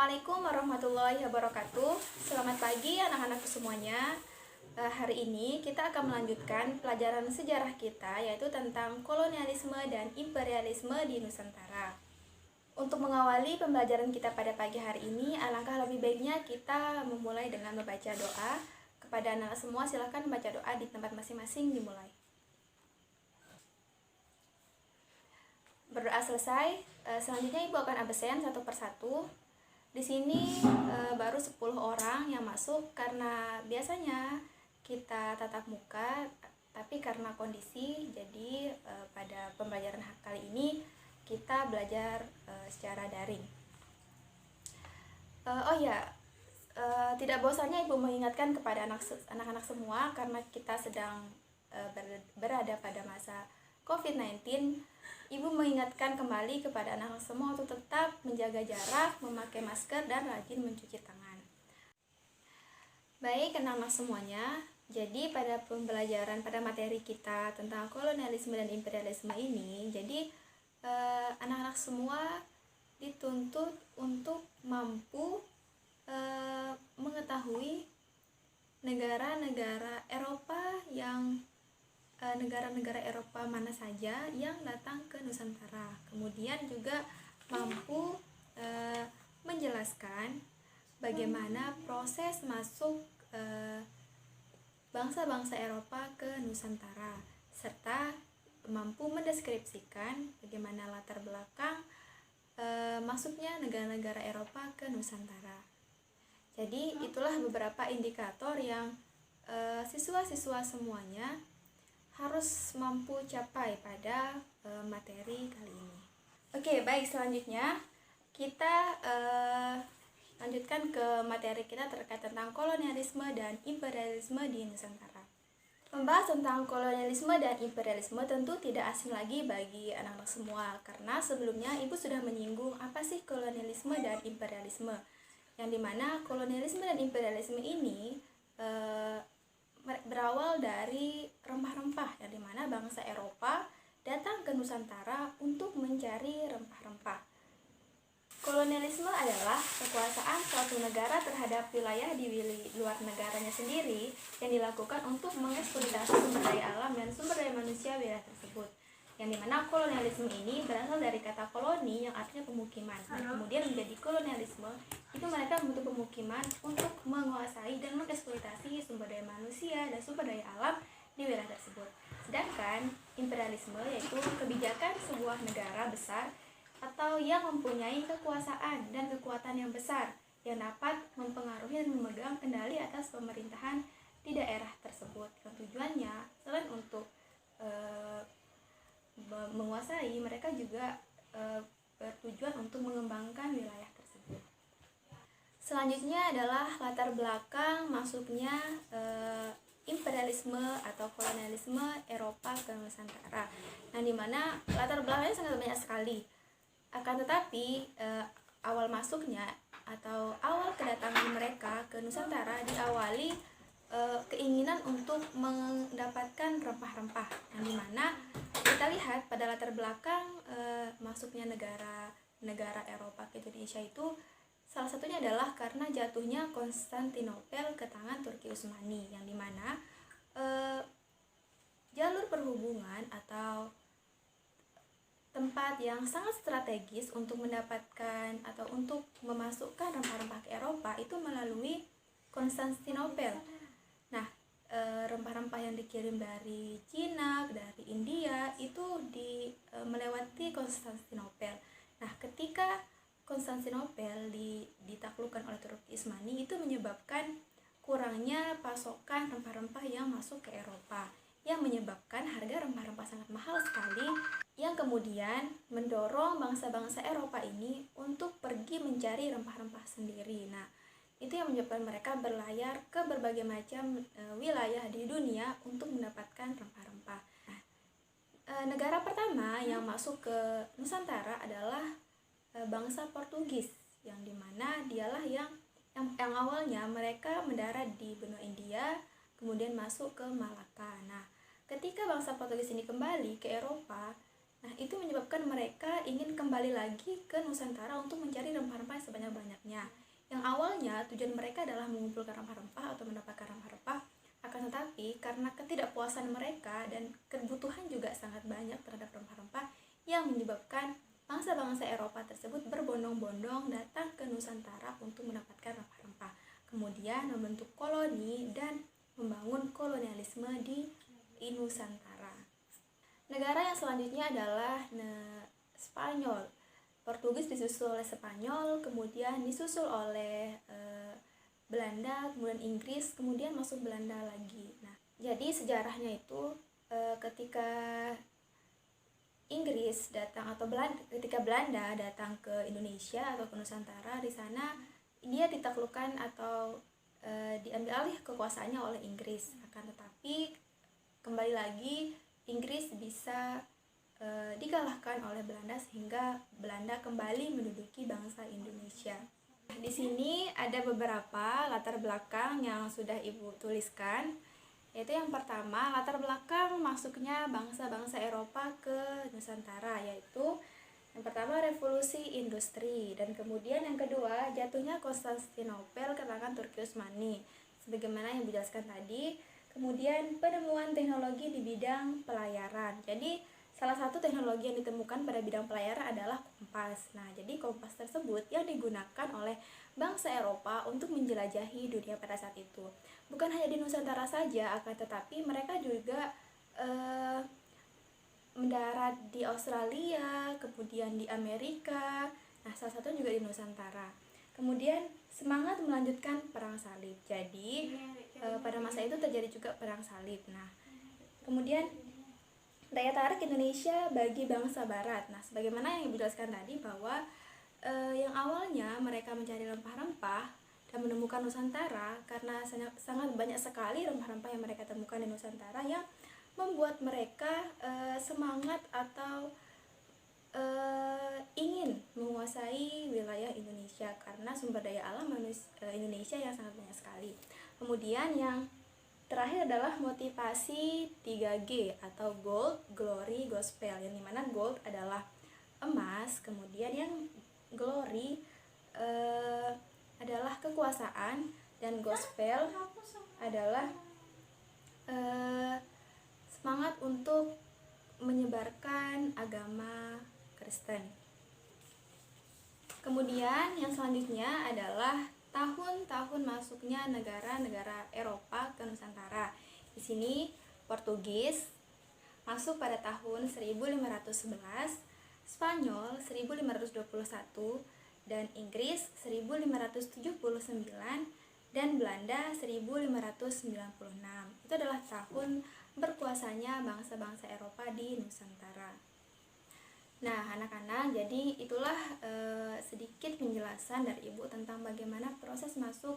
Assalamualaikum warahmatullahi wabarakatuh. Selamat pagi anak-anakku semuanya. Hari ini kita akan melanjutkan pelajaran sejarah kita, yaitu tentang kolonialisme dan imperialisme di Nusantara. Untuk mengawali pembelajaran kita pada pagi hari ini, alangkah lebih baiknya kita memulai dengan membaca doa. Kepada anak semua, silakan membaca doa di tempat masing-masing dimulai. Berdoa selesai, selanjutnya Ibu akan absen satu persatu. Di sini baru 10 orang yang masuk karena biasanya kita tatap muka, tapi karena kondisi jadi pada pembelajaran kali ini kita belajar secara daring. Tidak bosannya Ibu mengingatkan kepada anak-anak semua karena kita sedang berada pada masa COVID-19. Ibu mengingatkan kembali kepada anak-anak semua untuk tetap menjaga jarak, memakai masker, dan rajin mencuci tangan. Baik anak-anak semuanya, jadi pada pembelajaran pada materi kita tentang kolonialisme dan imperialisme ini, jadi anak-anak semua dituntut untuk mampu mengetahui negara-negara Eropa mana saja yang datang ke Nusantara. Kemudian juga mampu menjelaskan bagaimana proses masuk bangsa-bangsa Eropa ke Nusantara, serta mampu mendeskripsikan bagaimana latar belakang masuknya negara-negara Eropa ke Nusantara. Jadi itulah beberapa indikator yang siswa-siswa semuanya harus mampu capai pada materi kali ini. Oke, baik, selanjutnya kita lanjutkan ke materi kita terkait tentang kolonialisme dan imperialisme di Nusantara. Membahas tentang kolonialisme dan imperialisme tentu tidak asing lagi bagi anak-anak semua, karena sebelumnya Ibu sudah menyinggung apa sih kolonialisme dan imperialisme, yang dimana kolonialisme dan imperialisme ini berawal dari rempah-rempah, yang dimana bangsa Eropa datang ke Nusantara untuk mencari rempah-rempah. Kolonialisme adalah kekuasaan suatu negara terhadap wilayah di luar negaranya sendiri yang dilakukan untuk mengeksploitasi sumber daya alam dan sumber daya manusia wilayah tersebut. Yang dimana kolonialisme ini berasal dari kata koloni yang artinya pemukiman, dan kemudian menjadi kolonialisme itu mereka membentuk pemukiman untuk menguasai dan mengeksploitasi sumber daya manusia dan sumber daya alam di wilayah tersebut. Sedangkan imperialisme yaitu kebijakan sebuah negara besar atau yang mempunyai kekuasaan dan kekuatan yang besar yang dapat mempengaruhi dan memegang kendali atas pemerintahan di daerah tersebut. Yang tujuannya selain untuk menguasai, mereka juga bertujuan untuk mengembangkan wilayah tersebut. Selanjutnya adalah latar belakang masuknya imperialisme atau kolonialisme Eropa ke Nusantara, yang dimana latar belakangnya sangat banyak sekali. Akan tetapi awal masuknya atau awal kedatangan mereka ke Nusantara diawali keinginan untuk mendapatkan rempah-rempah, yang dimana kita lihat pada latar belakang masuknya negara Eropa ke Indonesia itu salah satunya adalah karena jatuhnya Konstantinopel ke tangan Turki Utsmani, yang dimana jalur perhubungan atau tempat yang sangat strategis untuk mendapatkan atau untuk memasukkan rempah-rempah ke Eropa itu melalui Konstantinopel. Nah, rempah-rempah yang dikirim dari Cina, dari India itu melewati Konstantinopel. Nah, ketika Konstantinopel ditaklukkan oleh Turki Utsmani, itu menyebabkan kurangnya pasokan rempah-rempah yang masuk ke Eropa, yang menyebabkan harga rempah-rempah sangat mahal sekali, yang kemudian mendorong bangsa-bangsa Eropa ini untuk pergi mencari rempah-rempah sendiri. Nah, itu yang menyebabkan mereka berlayar ke berbagai macam wilayah di dunia untuk mendapatkan rempah-rempah. Nah, negara pertama yang masuk ke Nusantara adalah bangsa Portugis, yang dimana dialah yang awalnya mereka mendarat di benua India, kemudian masuk ke Malaka. Nah, ketika bangsa Portugis ini kembali ke Eropa, Nah, itu menyebabkan mereka ingin kembali lagi ke Nusantara untuk mencari rempah-rempah yang sebanyak-banyaknya. Yang awalnya tujuan mereka adalah mengumpulkan rempah-rempah atau mendapatkan rempah-rempah, akan tetapi karena ketidakpuasan mereka dan kebutuhan juga sangat banyak terhadap rempah-rempah yang menyebabkan bangsa-bangsa Eropa tersebut berbondong-bondong datang ke Nusantara untuk mendapatkan rempah-rempah. Kemudian membentuk koloni dan membangun kolonialisme di Nusantara. Negara yang selanjutnya adalah Spanyol. Portugis disusul oleh Spanyol, kemudian disusul oleh Belanda, kemudian Inggris, kemudian masuk Belanda lagi. Nah, jadi sejarahnya itu ketika Inggris datang atau ketika Belanda datang ke Indonesia atau ke Nusantara, di sana dia ditaklukkan atau diambil alih kekuasaannya oleh Inggris. Akan tetapi kembali lagi Inggris bisa dikalahkan oleh Belanda sehingga Belanda kembali menduduki bangsa Indonesia. Di sini ada beberapa latar belakang yang sudah Ibu tuliskan, yaitu yang pertama latar belakang masuknya bangsa-bangsa Eropa ke Nusantara, yaitu yang pertama revolusi industri, dan kemudian yang kedua jatuhnya Konstantinopel ke tangan Turki Utsmani sebagaimana yang dijelaskan tadi. Kemudian penemuan teknologi di bidang pelayaran. Jadi salah satu teknologi yang ditemukan pada bidang pelayaran adalah kompas. Nah, jadi kompas tersebut yang digunakan oleh bangsa Eropa untuk menjelajahi dunia pada saat itu. Bukan hanya di Nusantara saja, akan tetapi mereka juga mendarat di Australia, kemudian di Amerika. Nah, salah satu juga di Nusantara. Kemudian semangat melanjutkan perang salib. Jadi pada masa itu terjadi juga perang salib. Nah, kemudian daya tarik Indonesia bagi bangsa Barat. Nah, sebagaimana yang dijelaskan tadi bahwa yang awalnya mereka mencari rempah-rempah dan menemukan Nusantara karena sangat banyak sekali rempah-rempah yang mereka temukan di Nusantara yang membuat mereka semangat atau ingin menguasai wilayah Indonesia karena sumber daya alam Indonesia yang sangat banyak sekali. Kemudian yang terakhir adalah motivasi 3G atau Gold, Glory, Gospel, yang dimana Gold adalah emas, kemudian yang Glory adalah kekuasaan, dan Gospel adalah semangat untuk menyebarkan agama Kristen. Kemudian yang selanjutnya adalah tahun-tahun masuknya negara-negara Eropa ke Nusantara. Di sini Portugis masuk pada tahun 1511, Spanyol 1521, dan Inggris 1579, dan Belanda 1596. Itu adalah tahun berkuasanya bangsa-bangsa Eropa di Nusantara. Nah, anak-anak, jadi itulah sedikit penjelasan dari Ibu tentang bagaimana proses masuk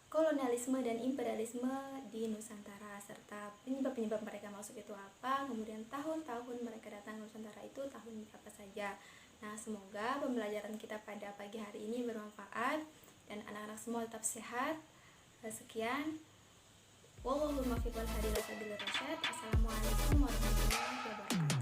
kolonialisme dan imperialisme di Nusantara, serta penyebab-penyebab mereka masuk itu apa, kemudian tahun-tahun mereka datang ke Nusantara itu tahun apa saja. Nah, semoga pembelajaran kita pada pagi hari ini bermanfaat dan anak-anak semua tetap sehat. Sekian. Wallahul muwaffiq wal hadi ila sabilir rasyad. Assalamualaikum warahmatullahi wabarakatuh.